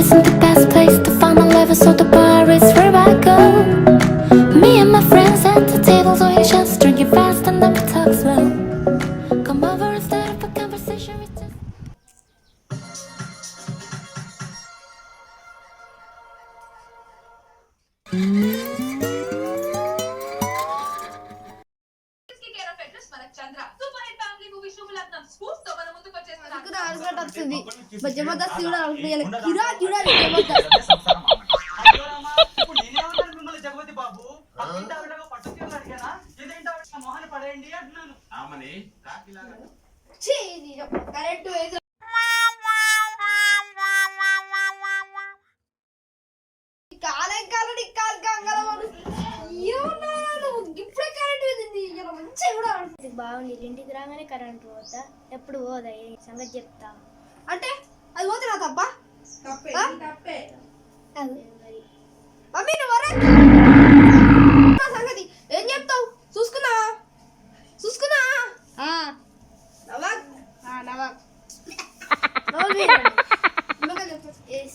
Isn't the best place to find the level, so the bar is where I go. Me and my friends at the table, so you just drink it fast and then we talk slow. Come over and start up a conversation with us. Jabardasth కూడా కాలం కాలం ఇప్పుడే current మంచిగా కూడా బాగుంది. ఇంటికి రాగానే current పోతా, ఎప్పుడు పోదా సంగతి చెప్తా. అంటే అది పోతే నా తప్ప మమ్మీ నువ్వు సంగతి ఏం చెప్తావు? చూసుకున్నా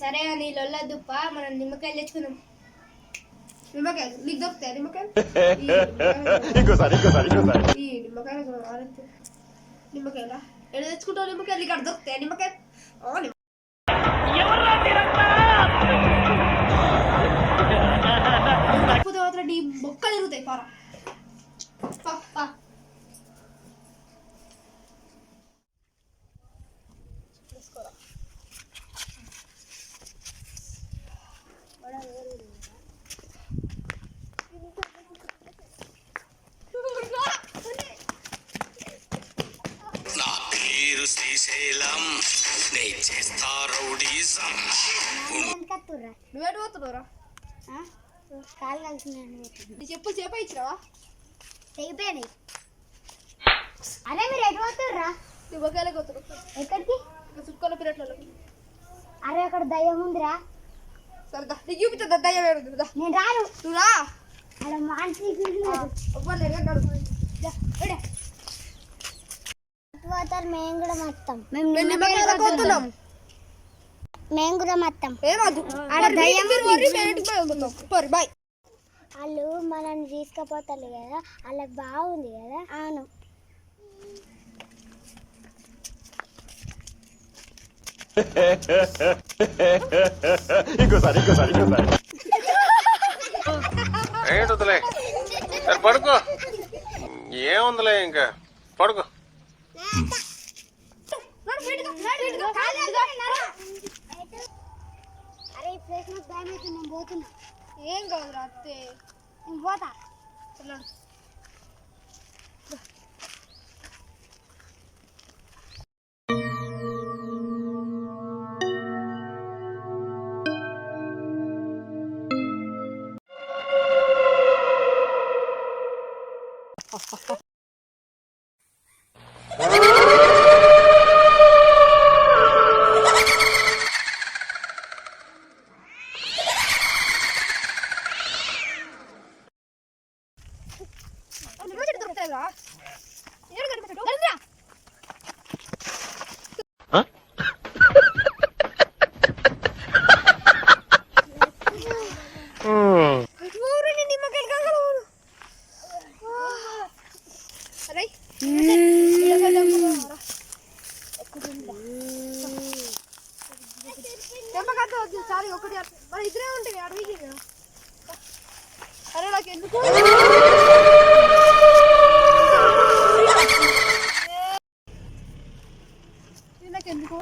సరే అని లొల్లదుప్ప, మనం నిమ్మకాయలు తెచ్చుకుందాం. నిమ్మకాయలు నీకు దొరుకుతాయి? నిమ్మకాయల ఎడ తెచ్చుకుంటావు? నిమ్మకాయలు ఇక్కడ దొరుకుతాయి? నిమ్మకాయలు నీ మొక్క తిరుగుతాయి. పారా శ్రీశైలం నువ్వేటు పోతున్నావురా? కాలు కలిసి చెప్పు చేప ఇచ్చినావా? తెగిపోయాయి. అరే మీరు ఎటు పోతుర్రా? నిమ్మకాయలకు పోతున్నావు. ఎక్కడికి? చుక్కల పిరట్లలో. అరే అక్కడ దయ్యం ఉందిరా. సరదా నీకు చూపిస్తా దయ్యం ఏడుందా. నేను రాను. నువ్వు రా. అలా మానసి పోతారు. మేము కూడా మొత్తం మేము కూడా మొత్తం వాళ్ళు మనల్ని తీసుకుపోతారు కదా, అలా బాగుంది కదా. అవును. పడుకో, ఏముందిలే ఇంకా పడుకో. అరే ఈ ప్లేస్ నాకు భయం అవుతుంది, నేను పోతున్నా. ఏం కాదు రాత్రి నేను పోతా. సారీ ఒకటి మన ఇద్దరే ఉంటాయి అడవికి. అరే నాకు ఎందుకు నాకెందుకు